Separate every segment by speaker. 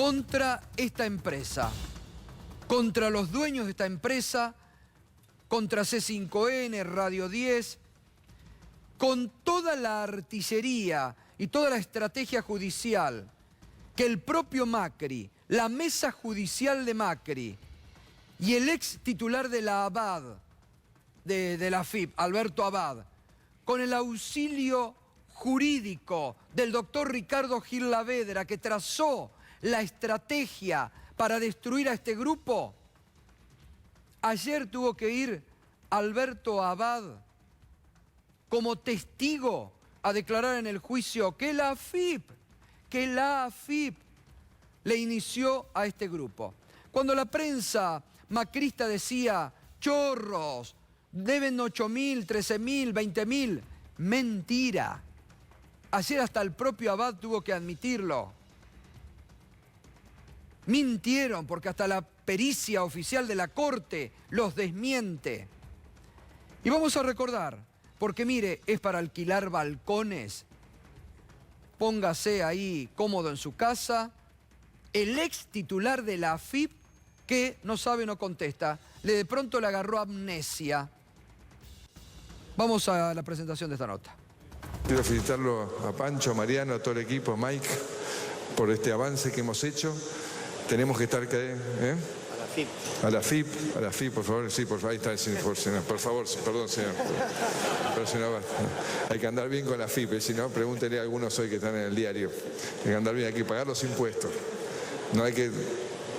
Speaker 1: contra esta empresa, contra los dueños de esta empresa, contra C5N, Radio 10, con toda la artillería y toda la estrategia judicial que el propio Macri, la mesa judicial de Macri y el ex titular de la Abad, de la AFIP, Alberto Abad, con el auxilio jurídico del doctor Ricardo Gil Lavedra, que trazó la estrategia para destruir a este grupo, ayer tuvo que ir Alberto Abad como testigo a declarar en el juicio que la AFIP le inició a este grupo. Cuando la prensa macrista decía, chorros, deben 8.000, 13.000, 20.000, mentira. Ayer hasta el propio Abad tuvo que admitirlo. Mintieron porque hasta la pericia oficial de la Corte los desmiente. Y vamos a recordar, porque mire, es para alquilar balcones. Póngase ahí cómodo en su casa. El ex titular de la AFIP, que no sabe, no contesta, de pronto le agarró amnesia. Vamos a la presentación de esta nota.
Speaker 2: Quiero felicitarlo a Pancho, a Mariano, a todo el equipo, a Mike, por este avance que hemos hecho. Tenemos que estar... A la FIP, por favor, sí, por favor, ahí está el señor, por favor, perdón, señor. Pero, señor, hay que andar bien con la FIP, si no, pregúntele a algunos hoy que están en el diario. Hay que andar bien, hay que pagar los impuestos. No hay que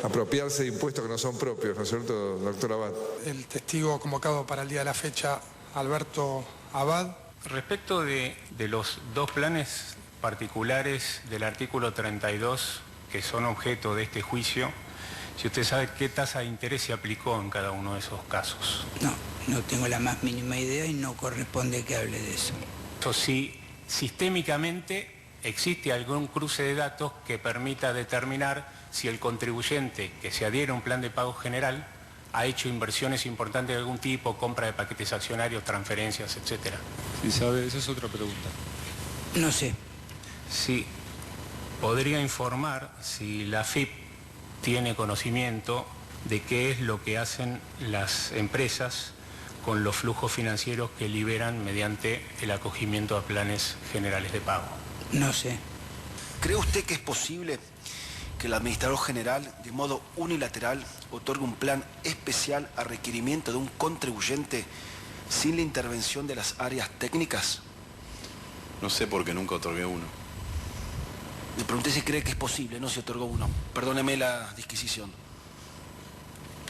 Speaker 2: apropiarse de impuestos que no son propios, ¿no es cierto, doctor Abad?
Speaker 3: El testigo convocado para el día de la fecha, Alberto Abad.
Speaker 4: Respecto de los dos planes particulares del artículo 32 que son objeto de este juicio, si usted sabe qué tasa de interés se aplicó en cada uno de esos casos.
Speaker 5: No tengo la más mínima idea y no corresponde que hable de eso.
Speaker 4: Eso sí, sistémicamente existe algún cruce de datos que permita determinar si el contribuyente que se adhiere a un plan de pago general ha hecho inversiones importantes de algún tipo, compra de paquetes accionarios, transferencias, etc.
Speaker 6: Sí, sabe, esa es otra pregunta.
Speaker 5: No sé.
Speaker 4: Sí, podría informar si la AFIP tiene conocimiento de qué es lo que hacen las empresas con los flujos financieros que liberan mediante el acogimiento a planes generales de pago.
Speaker 5: No sé.
Speaker 7: ¿Cree usted que es posible que el administrador general, de modo unilateral, otorgue un plan especial a requerimiento de un contribuyente sin la intervención de las áreas técnicas?
Speaker 8: No sé porque nunca otorgué uno.
Speaker 7: Le pregunté si cree que es posible, no se otorgó uno. Perdóneme la disquisición.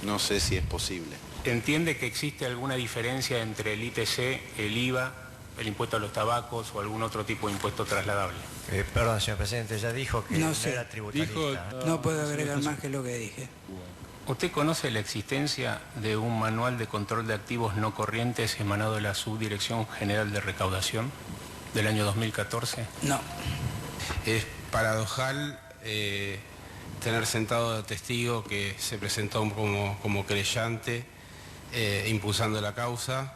Speaker 8: No sé si es posible.
Speaker 4: ¿Entiende que existe alguna diferencia entre el ITC, el IVA, el impuesto a los tabacos o algún otro tipo de impuesto trasladable?
Speaker 9: Perdón, señor presidente, ya dijo que
Speaker 5: no sé.
Speaker 9: Era tributarista.
Speaker 5: No puedo agregar más que lo que dije.
Speaker 4: ¿Usted conoce la existencia de un manual de control de activos no corrientes emanado de la Subdirección General de Recaudación del año 2014?
Speaker 5: No.
Speaker 10: Es paradojal tener sentado de testigo que se presentó como querellante impulsando la causa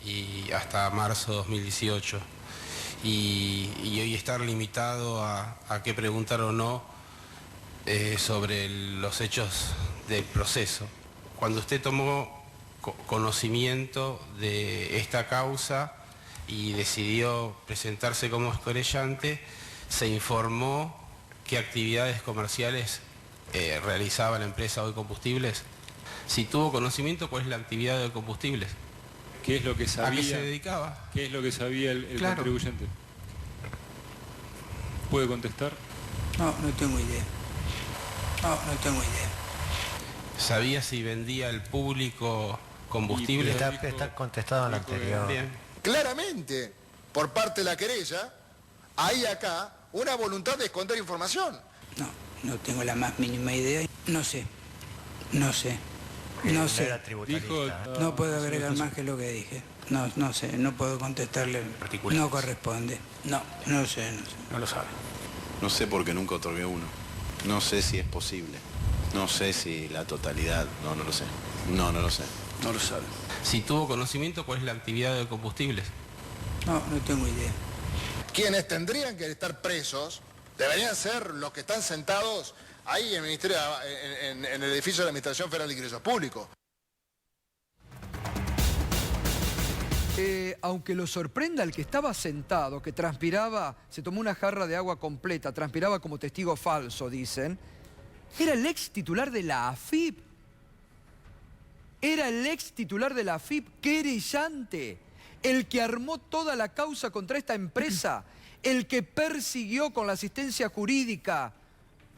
Speaker 10: y hasta marzo de 2018 y hoy estar limitado a qué preguntar o no sobre los hechos del proceso. Cuando usted tomó conocimiento de esta causa y decidió presentarse como querellante, se informó qué actividades comerciales realizaba la empresa Hoy Combustibles. Si tuvo conocimiento, ¿cuál es la actividad de Hoy Combustibles?
Speaker 6: ¿Qué es lo que sabía?
Speaker 10: ¿A qué se dedicaba?
Speaker 6: ¿Qué es lo que sabía el
Speaker 10: Claro.
Speaker 6: contribuyente? ¿Puede contestar?
Speaker 5: No tengo idea. No tengo idea.
Speaker 10: ¿Sabía si vendía al público combustible?
Speaker 9: Está contestado en la anterior.
Speaker 10: Bien.
Speaker 11: Claramente, por parte de la querella, hay acá una voluntad de esconder información.
Speaker 5: No tengo la más mínima idea. No sé.
Speaker 9: Era tributarista.
Speaker 5: No puedo agregar más que lo que dije. No sé, no puedo contestarle. No corresponde. No sé.
Speaker 4: No lo sabe.
Speaker 8: No sé porque nunca otorgué uno. No sé si es posible. No sé si la totalidad. No lo sé. No lo sé.
Speaker 7: No lo sabe.
Speaker 10: Si tuvo conocimiento, ¿cuál es la actividad de combustibles?
Speaker 5: No tengo idea.
Speaker 11: Quienes tendrían que estar presos deberían ser los que están sentados ahí en el Ministerio, en el edificio de la Administración Federal de Ingresos Públicos.
Speaker 1: Aunque lo sorprenda el que estaba sentado, que transpiraba, se tomó una jarra de agua completa, transpiraba como testigo falso, dicen, era el ex titular de la AFIP. Era el ex titular de la AFIP, querellante, el que armó toda la causa contra esta empresa, el que persiguió con la asistencia jurídica,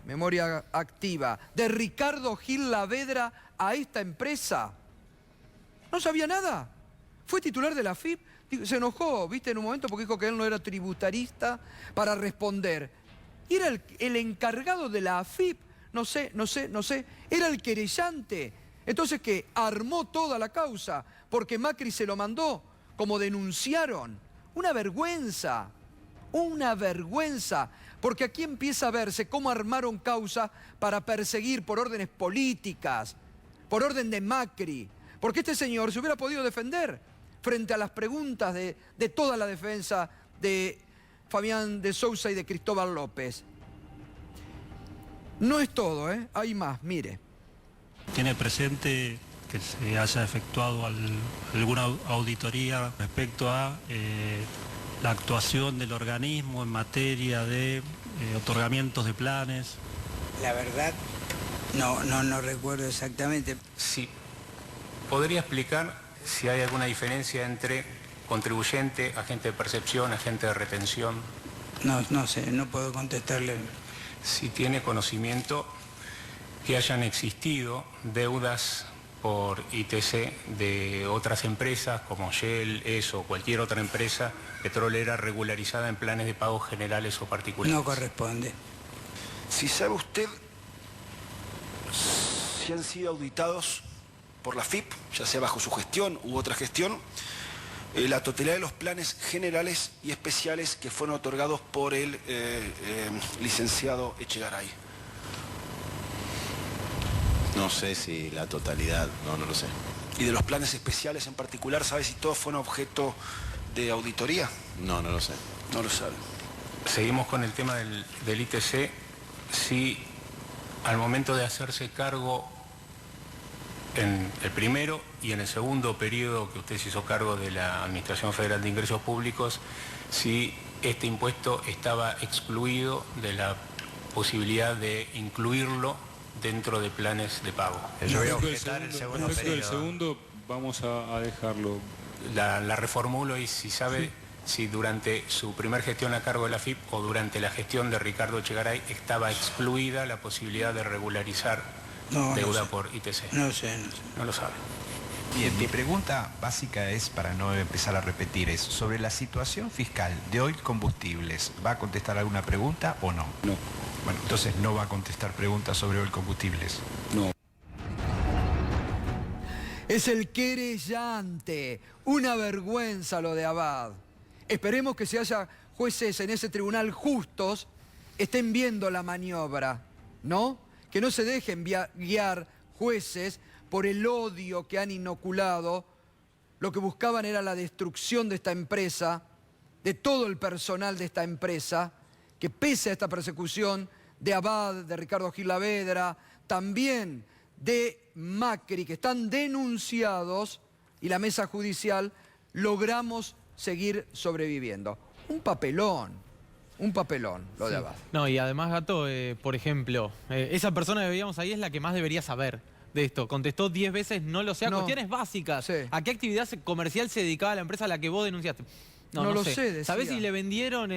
Speaker 1: memoria activa, de Ricardo Gil Lavedra a esta empresa. No sabía nada. Fue titular de la AFIP, se enojó, viste, en un momento porque dijo que él no era tributarista para responder. Y era el encargado de la AFIP, no sé, era el querellante. Entonces, ¿qué? Armó toda la causa, porque Macri se lo mandó, como denunciaron. Una vergüenza, porque aquí empieza a verse cómo armaron causa para perseguir por órdenes políticas, por orden de Macri, porque este señor se hubiera podido defender frente a las preguntas de toda la defensa de Fabián de Sousa y de Cristóbal López. No es todo, ¿eh? Hay más, mire.
Speaker 12: ¿Tiene presente que se haya efectuado alguna auditoría respecto a la actuación del organismo en materia de otorgamientos de planes?
Speaker 5: La verdad, no recuerdo exactamente.
Speaker 4: Sí. ¿Podría explicar si hay alguna diferencia entre contribuyente, agente de percepción, agente de retención?
Speaker 5: No sé, no puedo contestarle.
Speaker 4: Si tiene conocimiento que hayan existido deudas por ITC de otras empresas como Shell, ESO o cualquier otra empresa petrolera regularizada en planes de pagos generales o particulares.
Speaker 5: No corresponde.
Speaker 7: Si sabe usted si han sido auditados por la AFIP, ya sea bajo su gestión u otra gestión, la totalidad de los planes generales y especiales que fueron otorgados por el licenciado Echegaray.
Speaker 8: No sé si la totalidad, no lo sé.
Speaker 7: ¿Y de los planes especiales en particular, sabe si todos fueron objeto de auditoría?
Speaker 8: No lo sé.
Speaker 7: No lo sabe.
Speaker 4: Seguimos con el tema del ITC. Si al momento de hacerse cargo en el primero y en el segundo periodo que usted se hizo cargo de la Administración Federal de Ingresos Públicos, si este impuesto estaba excluido de la posibilidad de incluirlo dentro de planes de pago.
Speaker 9: Yo voy a objetar el segundo periodo.
Speaker 6: El segundo vamos a dejarlo.
Speaker 4: La reformulo y si sabe si durante su primer gestión a cargo de la AFIP o durante la gestión de Ricardo Echegaray estaba excluida la posibilidad de regularizar deuda por ITC.
Speaker 5: No sé.
Speaker 4: No lo sabe.
Speaker 13: Bien, mi pregunta básica es, para no empezar a repetir, es sobre la situación fiscal de Oil Combustibles. ¿Va a contestar alguna pregunta o no?
Speaker 7: No.
Speaker 13: Bueno, entonces no va a contestar preguntas sobre Oil Combustibles.
Speaker 7: No.
Speaker 1: Es el querellante. Una vergüenza lo de Abad. Esperemos que si haya jueces en ese tribunal justos, estén viendo la maniobra, ¿no? Que no se dejen guiar jueces por el odio que han inoculado. Lo que buscaban era la destrucción de esta empresa, de todo el personal de esta empresa, que pese a esta persecución de Abad, de Ricardo Gil Lavedra, también de Macri, que están denunciados, y la mesa judicial, logramos seguir sobreviviendo. Un papelón lo de Abad.
Speaker 14: No, y además, Gato, por ejemplo, esa persona que veíamos ahí es la que más debería saber de esto. Contestó 10 veces, no lo sé, a cuestiones básicas. Sí. ¿A qué actividad comercial se dedicaba la empresa a la que vos denunciaste? No lo sé. Decía. ¿Sabés si le vendieron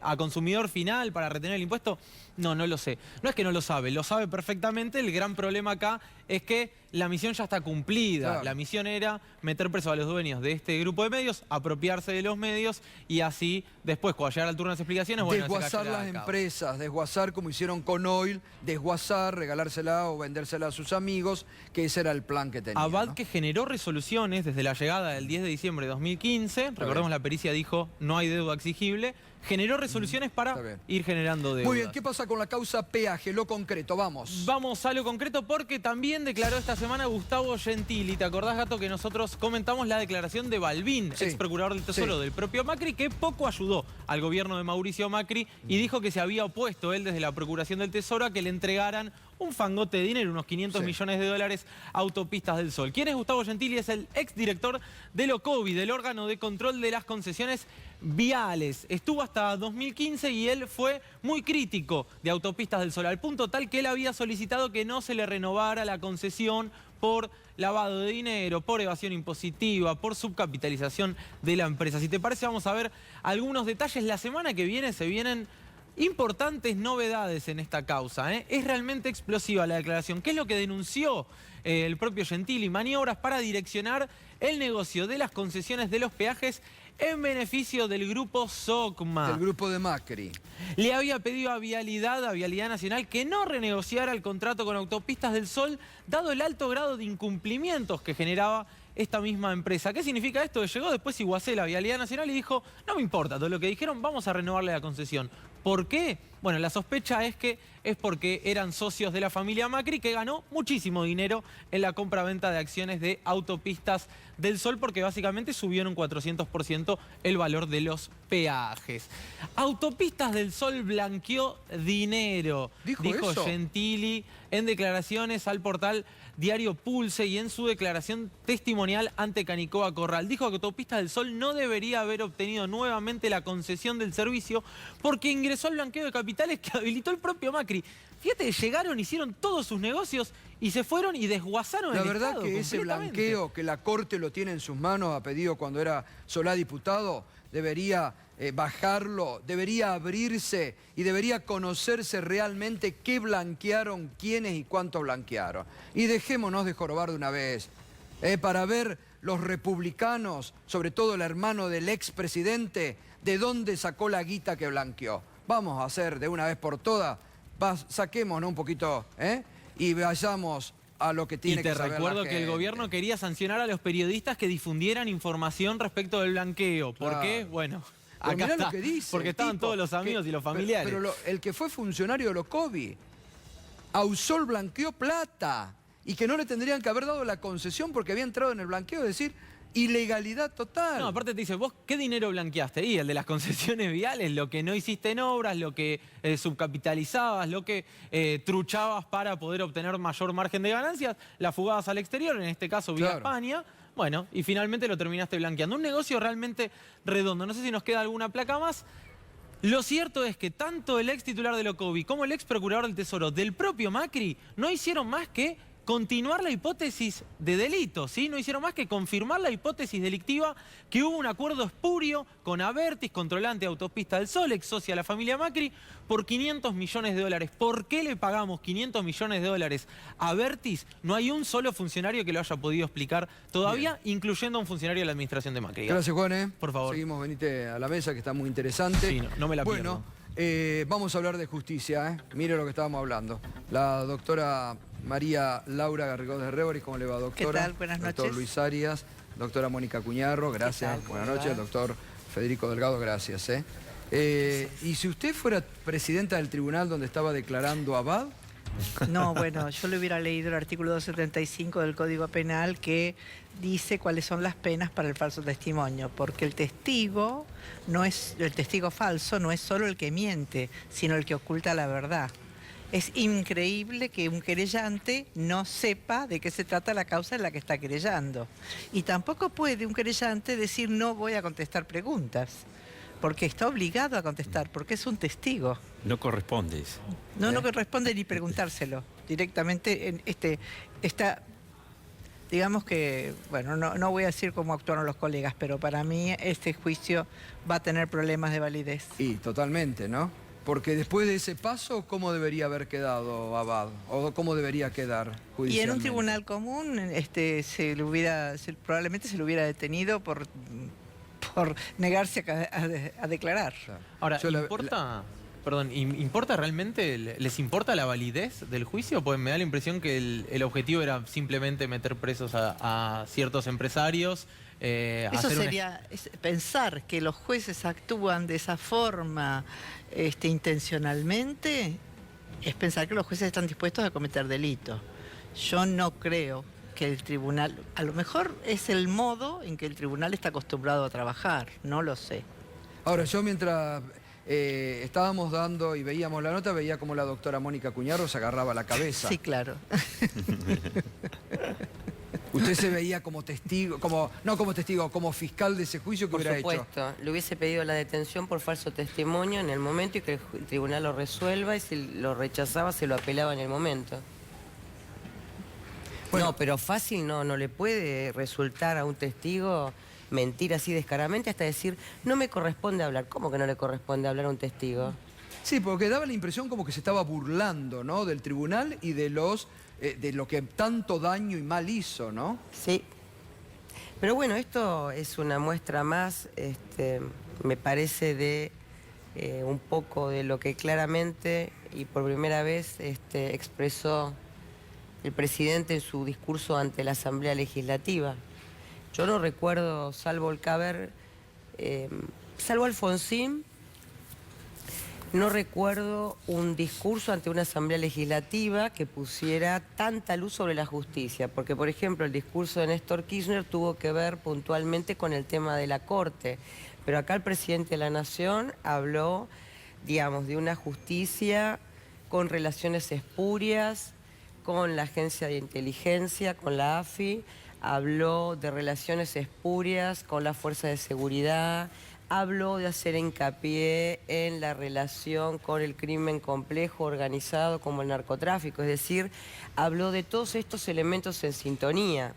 Speaker 14: a consumidor final para retener el impuesto? No lo sé. No es que no lo sabe perfectamente. El gran problema acá es que la misión ya está cumplida. Claro. La misión era meter preso a los dueños de este grupo de medios, apropiarse de los medios y así después, cuando llegara el turno de las explicaciones, bueno,
Speaker 1: desguazar las empresas, desguazar como hicieron con Oil, desguazar, regalársela o vendérsela a sus amigos, que ese era el plan que tenía.
Speaker 14: Abad, ¿no? Que generó resoluciones desde la llegada del 10 de diciembre de 2015, recordemos la pericia dijo no hay deuda exigible, generó resoluciones para ir generando deudas.
Speaker 1: Muy bien, ¿qué pasa con la causa peaje? Lo concreto, vamos.
Speaker 14: Vamos a lo concreto porque también declaró esta semana Gustavo Gentili. ¿Te acordás, Gato, que nosotros comentamos la declaración de Balbín, ex procurador del Tesoro del propio Macri, que poco ayudó al gobierno de Mauricio Macri y dijo que se había opuesto él desde la Procuración del Tesoro a que le entregaran un fangote de dinero, unos 500 millones de dólares a Autopistas del Sol. ¿Quién es Gustavo Gentili? Es el exdirector del OCOVI, del órgano de control de las concesiones viales. Estuvo hasta 2015 y él fue muy crítico de Autopistas del Sol, al punto tal que él había solicitado que no se le renovara la concesión por lavado de dinero, por evasión impositiva, por subcapitalización de la empresa. Si te parece, vamos a ver algunos detalles. La semana que viene se vienen importantes novedades en esta causa, ¿eh? Es realmente explosiva la declaración. ¿Qué es lo que denunció el propio Gentili? Maniobras para direccionar el negocio de las concesiones de los peajes en beneficio del grupo SOCMA.
Speaker 1: Del grupo de Macri.
Speaker 14: Le había pedido a Vialidad Nacional, que no renegociara el contrato con Autopistas del Sol, dado el alto grado de incumplimientos que generaba esta misma empresa. ¿Qué significa esto? Llegó después Iguacel a Vialidad Nacional y dijo, no me importa todo lo que dijeron, vamos a renovarle la concesión. ¿Por qué? Bueno, la sospecha es que es porque eran socios de la familia Macri, que ganó muchísimo dinero en la compra-venta de acciones de Autopistas del Sol, porque básicamente subió en un 400% el valor de los peajes. Autopistas del Sol blanqueó dinero, dijo Gentili en declaraciones al portal Diario Pulse y en su declaración testimonial ante Canicoa Corral. Dijo que Autopistas del Sol no debería haber obtenido nuevamente la concesión del servicio porque ingresó al blanqueo de capitales que habilitó el propio Macri. Fíjate, llegaron, hicieron todos sus negocios y se fueron y desguazaron el Estado.
Speaker 1: La verdad que ese blanqueo que la Corte lo tiene en sus manos, a pedido cuando era Solá diputado, debería bajarlo, debería abrirse y debería conocerse realmente qué blanquearon, quiénes y cuánto blanquearon. Y dejémonos de jorobar de una vez, para ver los republicanos, sobre todo el hermano del expresidente, de dónde sacó la guita que blanqueó. Vamos a hacer de una vez por todas, saquémonos un poquito, y vayamos a lo que tiene que saber la gente.
Speaker 14: Y te recuerdo que el gobierno quería sancionar a los periodistas que difundieran información respecto del blanqueo. ¿Por qué? Bueno, acá está,
Speaker 1: lo que dice,
Speaker 14: porque estaban todos los amigos y los familiares.
Speaker 1: Pero el que fue funcionario de OCOVI, Ausol blanqueó plata y que no le tendrían que haber dado la concesión porque había entrado en el blanqueo, es decir, ilegalidad total.
Speaker 14: No, aparte te dice, ¿vos qué dinero blanqueaste? Y el de las concesiones viales, lo que no hiciste en obras, lo que subcapitalizabas, lo que truchabas para poder obtener mayor margen de ganancias, las fugabas al exterior, en este caso vía España. Bueno, y finalmente lo terminaste blanqueando. Un negocio realmente redondo. No sé si nos queda alguna placa más. Lo cierto es que tanto el ex titular del OCOVI como el ex procurador del Tesoro del propio Macri no hicieron más que continuar la hipótesis de delito, ¿sí? No hicieron más que confirmar la hipótesis delictiva que hubo un acuerdo espurio con Abertis, controlante de Autopista del Sol, ex socia de la familia Macri, por 500 millones de dólares. ¿Por qué le pagamos 500 millones de dólares a Abertis? No hay un solo funcionario que lo haya podido explicar todavía, incluyendo a un funcionario de la administración de Macri.
Speaker 1: Gracias, Juan.
Speaker 14: Por favor.
Speaker 1: Seguimos, venite a la mesa, que está muy interesante.
Speaker 14: Sí, no me la pierdo.
Speaker 1: Bueno, vamos a hablar de justicia, Mire lo que estábamos hablando. La doctora María Laura Garrigós de Réboris, ¿cómo le va, doctora?
Speaker 15: ¿Qué tal? Buenas noches.
Speaker 1: Doctor Luis Arias, doctora Mónica Cuñarro, gracias. Buenas noches, doctor Federico Delgado, gracias. ¿Y si usted fuera presidenta del tribunal donde estaba declarando Abad?
Speaker 15: No, bueno, yo le hubiera leído el artículo 275 del Código Penal que dice cuáles son las penas para el falso testimonio, porque el testigo falso no es solo el que miente, sino el que oculta la verdad. Es increíble que un querellante no sepa de qué se trata la causa en la que está querellando. Y tampoco puede un querellante decir no voy a contestar preguntas, porque está obligado a contestar, porque es un testigo.
Speaker 16: No corresponde eso.
Speaker 15: No corresponde ni preguntárselo. Directamente digamos que, bueno, no voy a decir cómo actuaron los colegas, pero para mí este juicio va a tener problemas de validez.
Speaker 1: Y totalmente, ¿no? Porque después de ese paso, ¿cómo debería haber quedado Abad? ¿O cómo debería quedar judicialmente?
Speaker 15: Y en un tribunal común probablemente se le hubiera detenido por negarse a declarar.
Speaker 14: Ahora, ¿importa realmente, les importa la validez del juicio? Pues me da la impresión que el objetivo era simplemente meter presos a ciertos empresarios
Speaker 15: Eso sería pensar que los jueces actúan de esa forma intencionalmente, es pensar que los jueces están dispuestos a cometer delitos. Yo no creo que el tribunal, a lo mejor es el modo en que el tribunal está acostumbrado a trabajar, no lo sé.
Speaker 1: Ahora, yo mientras estábamos dando y veíamos la nota, veía como la doctora Mónica Cuñaro se agarraba la cabeza.
Speaker 15: Sí, claro.
Speaker 1: Usted se veía como testigo, no como testigo, como fiscal de ese juicio que hubiera hecho.
Speaker 16: Por supuesto, le hubiese pedido la detención por falso testimonio en el momento y que el tribunal lo resuelva, y si lo rechazaba se lo apelaba en el momento. Bueno, no, pero fácil no le puede resultar a un testigo mentir así descaradamente hasta decir, no me corresponde hablar. ¿Cómo que no le corresponde hablar a un testigo?
Speaker 1: Sí, porque daba la impresión como que se estaba burlando, ¿no?, del tribunal y de lo que tanto daño y mal hizo, ¿no?
Speaker 16: Sí. Pero bueno, esto es una muestra más, me parece, de un poco de lo que claramente y por primera vez expresó el presidente en su discurso ante la Asamblea Legislativa. Yo no recuerdo, salvo el Caber, salvo Alfonsín, no recuerdo un discurso ante una Asamblea Legislativa que pusiera tanta luz sobre la justicia, porque por ejemplo el discurso de Néstor Kirchner tuvo que ver puntualmente con el tema de la Corte, pero acá el presidente de la Nación habló, digamos, de una justicia con relaciones espurias, con la Agencia de Inteligencia, con la AFI, habló de relaciones espurias con la Fuerza de Seguridad, habló de hacer hincapié en la relación con el crimen complejo organizado como el narcotráfico, es decir, habló de todos estos elementos en sintonía.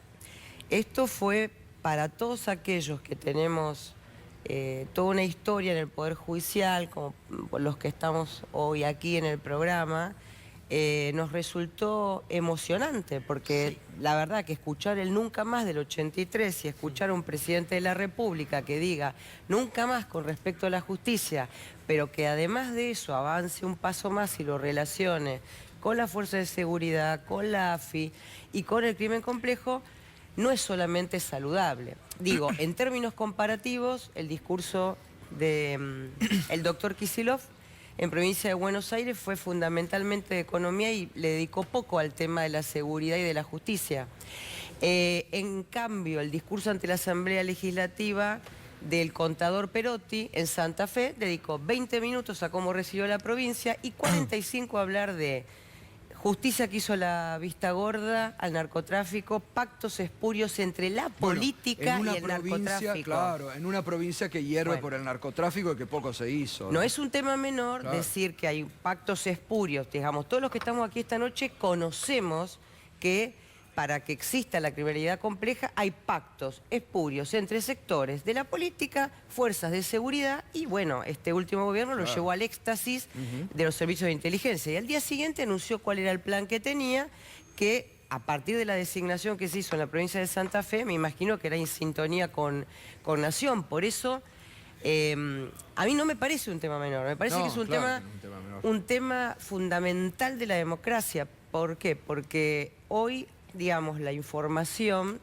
Speaker 16: Esto fue para todos aquellos que tenemos toda una historia en el Poder Judicial, como los que estamos hoy aquí en el programa, nos resultó emocionante, porque sí, la verdad que escuchar el nunca más del 83 y escuchar a un presidente de la República que diga nunca más con respecto a la justicia, pero que además de eso avance un paso más y lo relacione con la Fuerza de Seguridad, con la AFI y con el crimen complejo, no es solamente saludable. Digo, en términos comparativos, el discurso del doctor Kicillof en provincia de Buenos Aires fue fundamentalmente de economía y le dedicó poco al tema de la seguridad y de la justicia. En cambio, el discurso ante la Asamblea Legislativa del contador Perotti en Santa Fe dedicó 20 minutos a cómo recibió la provincia y 45 a hablar de justicia que hizo la vista gorda al narcotráfico, pactos espurios entre la política y el narcotráfico.
Speaker 1: Claro, en una provincia que hierve por el narcotráfico y que poco se hizo.
Speaker 16: No es un tema menor decir que hay pactos espurios. Digamos, todos los que estamos aquí esta noche conocemos que para que exista la criminalidad compleja hay pactos espurios entre sectores de la política, fuerzas de seguridad y, bueno, este último gobierno lo llevó al éxtasis de los servicios de inteligencia. Y al día siguiente anunció cuál era el plan que tenía, que a partir de la designación que se hizo en la provincia de Santa Fe, me imagino que era en sintonía con Nación. Por eso, a mí no me parece un tema menor, me parece que es un tema fundamental de la democracia. ¿Por qué? Porque hoy, digamos, la información,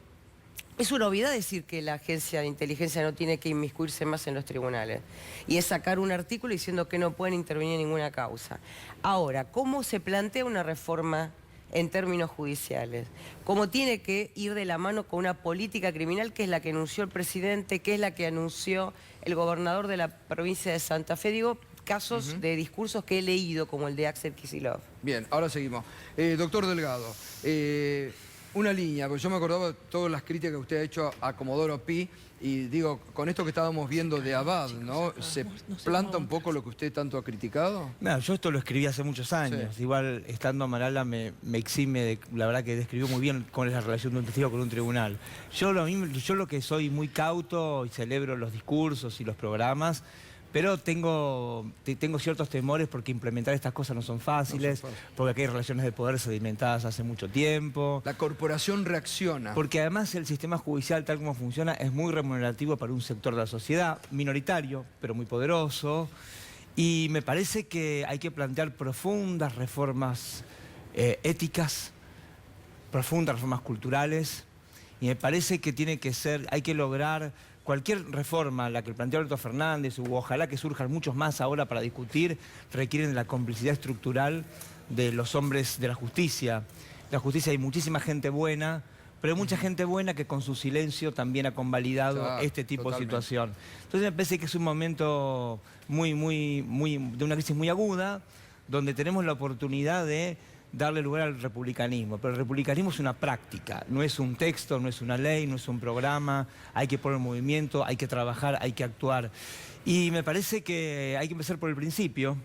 Speaker 16: es una obviedad decir que la agencia de inteligencia no tiene que inmiscuirse más en los tribunales. Y es sacar un artículo diciendo que no pueden intervenir en ninguna causa. Ahora, ¿cómo se plantea una reforma en términos judiciales? ¿Cómo tiene que ir de la mano con una política criminal que es la que anunció el presidente, que es la que anunció el gobernador de la provincia de Santa Fe? Digo, casos de discursos que he leído, como el de Axel Kicillof.
Speaker 1: Bien, ahora seguimos. Doctor Delgado, una línea, porque yo me acordaba de todas las críticas que usted ha hecho a Comodoro Pi, y digo, con esto que estábamos viendo de Abad, ¿no? ¿Se planta un poco lo que usted tanto ha criticado?
Speaker 17: No, yo esto lo escribí hace muchos años. Sí. Igual, estando Amarala, me exime de, la verdad que describió muy bien cuál es la relación de un testigo con un tribunal. Yo lo que soy muy cauto y celebro los discursos y los programas, pero tengo ciertos temores porque implementar estas cosas no son fáciles, porque aquí hay relaciones de poder sedimentadas hace mucho tiempo.
Speaker 1: La corporación reacciona.
Speaker 17: Porque además el sistema judicial, tal como funciona, es muy remunerativo para un sector de la sociedad, minoritario, pero muy poderoso. Y me parece que hay que plantear profundas reformas éticas, profundas reformas culturales, Y me parece que tiene que ser, hay que lograr cualquier reforma, la que planteó Alberto Fernández, o ojalá que surjan muchos más ahora para discutir, requieren de la complicidad estructural de los hombres de la justicia. En la justicia hay muchísima gente buena, pero hay mucha gente buena que con su silencio también ha convalidado este tipo de situación. Entonces me parece que es un momento de una crisis muy aguda, donde tenemos la oportunidad de darle lugar al republicanismo. Pero el republicanismo es una práctica, no es un texto, no es una ley, no es un programa, hay que poner movimiento, hay que trabajar, hay que actuar. Y me parece que hay que empezar por el principio,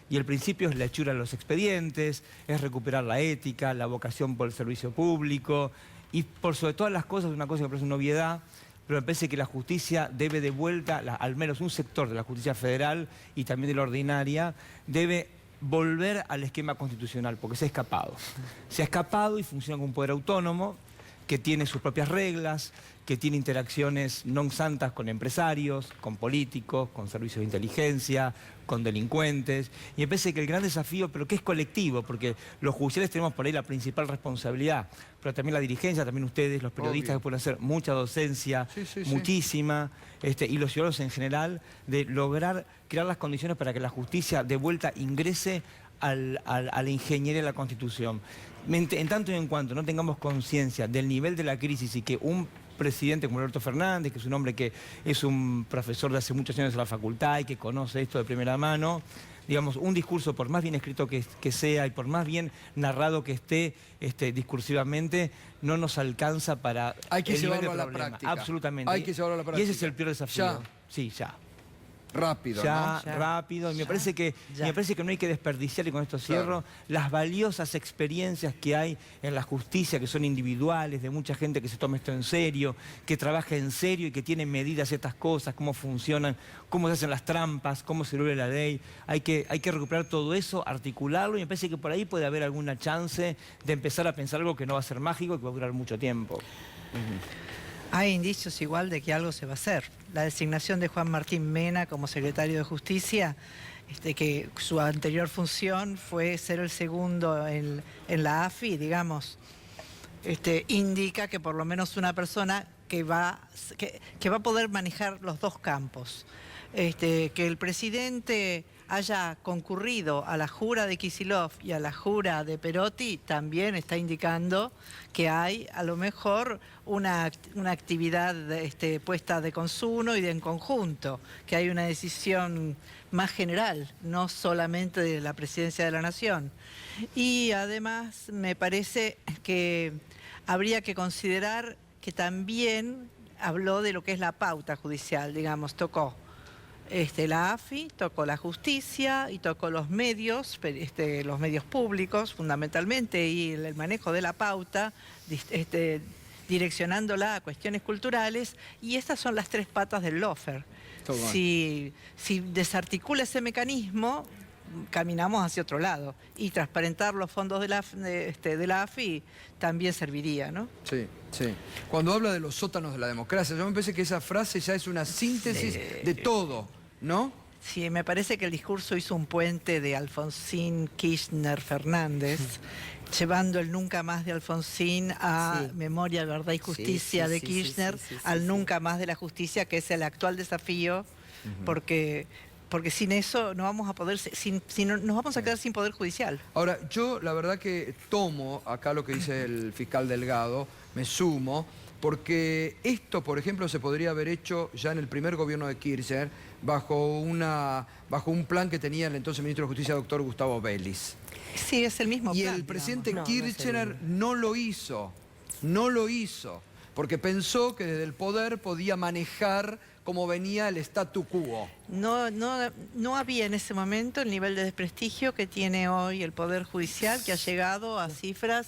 Speaker 17: y el principio es la hechura de los expedientes, es recuperar la ética, la vocación por el servicio público, y por sobre todas las cosas, una cosa que me parece una obviedad, pero me parece que la justicia debe de vuelta, al menos un sector de la justicia federal y también de la ordinaria, debe volver al esquema constitucional, porque se ha escapado. Se ha escapado y funciona como un poder autónomo que tiene sus propias reglas, que tiene interacciones non santas con empresarios, con políticos, con servicios de inteligencia, con delincuentes. Y me parece que el gran desafío, pero que es colectivo, porque los judiciales tenemos por ahí la principal responsabilidad, pero también la dirigencia, también ustedes, los periodistas, que pueden hacer mucha docencia, muchísima, y los ciudadanos en general, de lograr crear las condiciones para que la justicia de vuelta ingrese a la ingeniería de la Constitución. En tanto y en cuanto no tengamos conciencia del nivel de la crisis y que un presidente como Alberto Fernández, que es un hombre que es un profesor de hace muchos años en la facultad y que conoce esto de primera mano, digamos, un discurso, por más bien escrito que sea y por más bien narrado que esté discursivamente, no nos alcanza para
Speaker 1: hay que llevarlo a la práctica.
Speaker 17: Absolutamente.
Speaker 1: Hay que llevarlo a la práctica.
Speaker 17: Y ese es el peor desafío.
Speaker 1: Ya.
Speaker 17: Sí, ya.
Speaker 1: Rápido,
Speaker 17: ya,
Speaker 1: ¿no?
Speaker 17: rápido. Y me parece que no hay que desperdiciar, y con esto cierro, las valiosas experiencias que hay en la justicia, que son individuales, de mucha gente que se toma esto en serio, que trabaja en serio y que tiene medidas estas cosas, cómo funcionan, cómo se hacen las trampas, cómo se vuelve la ley. Hay que recuperar todo eso, articularlo, y me parece que por ahí puede haber alguna chance de empezar a pensar algo que no va a ser mágico, que va a durar mucho tiempo.
Speaker 15: Hay indicios igual de que algo se va a hacer. La designación de Juan Martín Mena como secretario de Justicia, que su anterior función fue ser el segundo en la AFI, digamos, indica que por lo menos una persona que va a poder manejar los dos campos. Que el presidente haya concurrido a la jura de Kicillof y a la jura de Perotti también está indicando que hay a lo mejor una actividad puesta de consumo y de en conjunto, que hay una decisión más general, no solamente de la Presidencia de la Nación. Y además me parece que habría que considerar que también habló de lo que es la pauta judicial, digamos, tocó la AFI, tocó la justicia y tocó los medios públicos fundamentalmente, y el manejo de la pauta, direccionándola a cuestiones culturales, y estas son las tres patas del lawfare. Si desarticula ese mecanismo, caminamos hacia otro lado, y transparentar los fondos de la AFI también serviría, ¿no?
Speaker 1: Sí, sí. Cuando habla de los sótanos de la democracia, yo me parece que esa frase ya es una síntesis de todo, ¿no?
Speaker 15: Sí, me parece que el discurso hizo un puente de Alfonsín, Kirchner, Fernández, llevando el nunca más de Alfonsín a Memoria, Verdad y Justicia de Kirchner, al nunca más de la justicia, que es el actual desafío, porque sin eso no vamos a poder, nos vamos a quedar sin poder judicial.
Speaker 1: Ahora, yo la verdad que tomo acá lo que dice el fiscal Delgado, me sumo, porque esto, por ejemplo, se podría haber hecho ya en el primer gobierno de Kirchner bajo un plan que tenía el entonces ministro de Justicia, doctor Gustavo Vélez.
Speaker 15: Sí, es el mismo plan.
Speaker 1: Y el presidente Kirchner no lo hizo, porque pensó que desde el poder podía manejar cómo venía el statu quo.
Speaker 15: No había en ese momento el nivel de desprestigio que tiene hoy el Poder Judicial, que ha llegado a cifras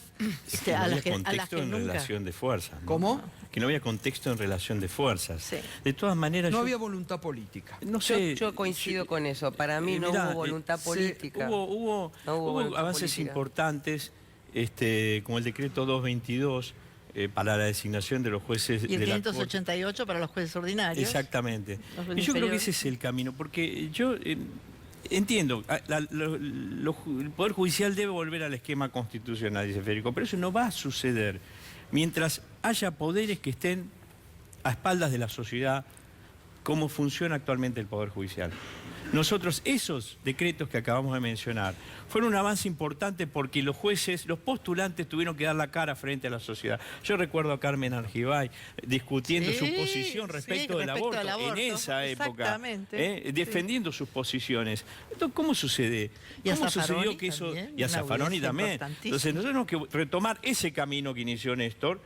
Speaker 18: a las que nunca. Relación de fuerzas, ¿no?
Speaker 1: ¿Cómo?
Speaker 18: Que no había contexto en relación de fuerzas. Sí. De todas maneras...
Speaker 1: No había voluntad política.
Speaker 16: No sé, yo coincido con eso. Para mí no hubo voluntad política.
Speaker 18: Hubo avances importantes, como el decreto 222, para la designación de los jueces
Speaker 15: y el
Speaker 18: de
Speaker 15: 588 para los jueces ordinarios.
Speaker 18: Exactamente. Y yo creo que ese es el camino, porque yo entiendo, el Poder Judicial debe volver al esquema constitucional, dice Federico, pero eso no va a suceder mientras haya poderes que estén a espaldas de la sociedad, como funciona actualmente el Poder Judicial. Nosotros, esos decretos que acabamos de mencionar, fueron un avance importante porque los jueces, los postulantes tuvieron que dar la cara frente a la sociedad. Yo recuerdo a Carmen Argibay discutiendo su posición respecto del aborto en esa época, defendiendo sus posiciones. Entonces, ¿cómo sucede? ¿Cómo sucedió que eso? Y a Zaffaroni también. Entonces, nosotros tenemos que retomar ese camino que inició Néstor,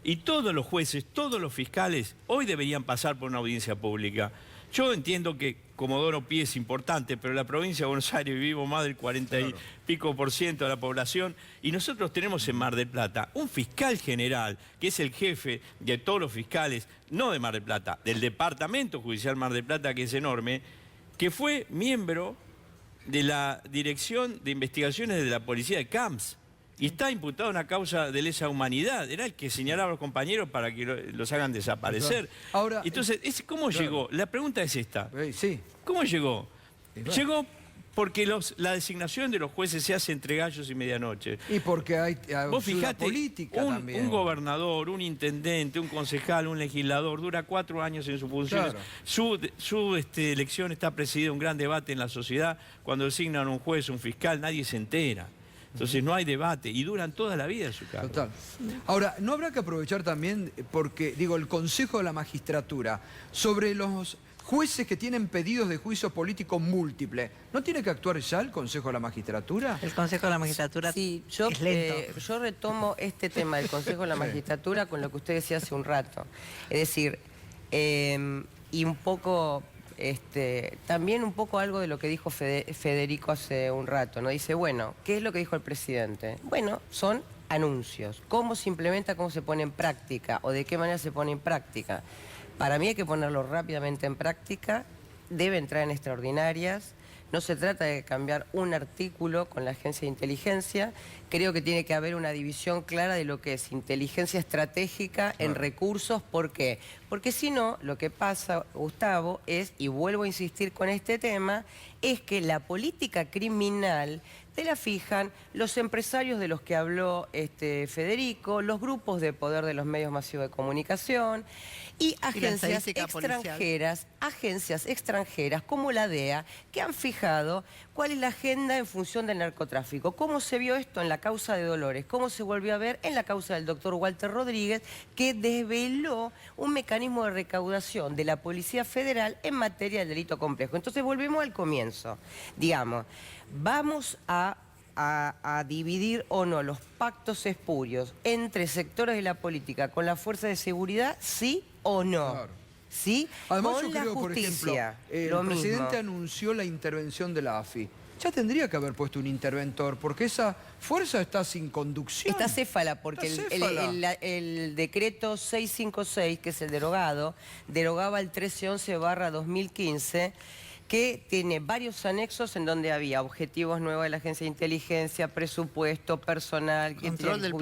Speaker 18: y todos los jueces, todos los fiscales, hoy deberían pasar por una audiencia pública. Yo entiendo que Comodoro Pi es importante, pero en la provincia de Buenos Aires vivimos más del 40 y pico % de la población, y nosotros tenemos en Mar del Plata un fiscal general, que es el jefe de todos los fiscales, no de Mar del Plata, del Departamento Judicial Mar del Plata, que es enorme, que fue miembro de la Dirección de Investigaciones de la Policía de Camps. Y está imputado en una causa de lesa humanidad. Era el que señalaba a los compañeros para que los hagan desaparecer.
Speaker 1: Ahora,
Speaker 18: entonces, ¿cómo llegó? La pregunta es esta. ¿Cómo llegó? Llegó porque la designación de los jueces se hace entre gallos y medianoche.
Speaker 1: Y porque hay
Speaker 18: vos fijate,
Speaker 1: política también.
Speaker 18: Un gobernador, un intendente, un concejal, un legislador, dura 4 años en sus funciones. Su elección está presidida de un gran debate en la sociedad. Cuando designan un juez, un fiscal, nadie se entera. Entonces no hay debate y duran toda la vida en su cargo.
Speaker 1: Total. Ahora, ¿no habrá que aprovechar también, porque, digo, el Consejo de la Magistratura, sobre los jueces que tienen pedidos de juicio político múltiple, ¿no tiene que actuar ya el Consejo de la Magistratura?
Speaker 15: El Consejo de la Magistratura es lento.
Speaker 16: Yo retomo este tema del Consejo de la Magistratura con lo que usted decía hace un rato. Es decir, y un poco... también un poco algo de lo que dijo Federico hace un rato, ¿no? Dice, bueno, ¿qué es lo que dijo el presidente? Bueno, son anuncios. ¿Cómo se implementa, cómo se pone en práctica o de qué manera se pone en práctica? Para mí hay que ponerlo rápidamente en práctica, debe entrar en extraordinarias. No se trata de cambiar un artículo con la agencia de inteligencia. Creo que tiene que haber una división clara de lo que es inteligencia estratégica en recursos. ¿Por qué? Porque si no, lo que pasa, Gustavo, es, y vuelvo a insistir con este tema, es que la política criminal te la fijan los empresarios de los que habló Federico, los grupos de poder de los medios masivos de comunicación y agencias extranjeras como la DEA, que han fijado cuál es la agenda en función del narcotráfico. ¿Cómo se vio esto en la causa de Dolores? ¿Cómo se volvió a ver en la causa del doctor Walter Rodríguez, que desveló un mecanismo de recaudación de la Policía Federal en materia del delito complejo? Entonces volvemos al comienzo. Digamos, vamos a dividir o no los pactos espurios entre sectores de la política con la fuerza de seguridad, sí o no.
Speaker 1: Claro.
Speaker 16: ¿Sí?
Speaker 1: Además,
Speaker 16: con
Speaker 1: yo creo,
Speaker 16: la justicia,
Speaker 1: por ejemplo, el presidente anunció la intervención de la AFI. Ya tendría que haber puesto un interventor, porque esa fuerza está sin conducción.
Speaker 16: Está céfala, porque el decreto 656, que es el derogado, derogaba el 1311/2015, que tiene varios anexos en donde había objetivos nuevos de la Agencia de Inteligencia, presupuesto, personal,
Speaker 15: control del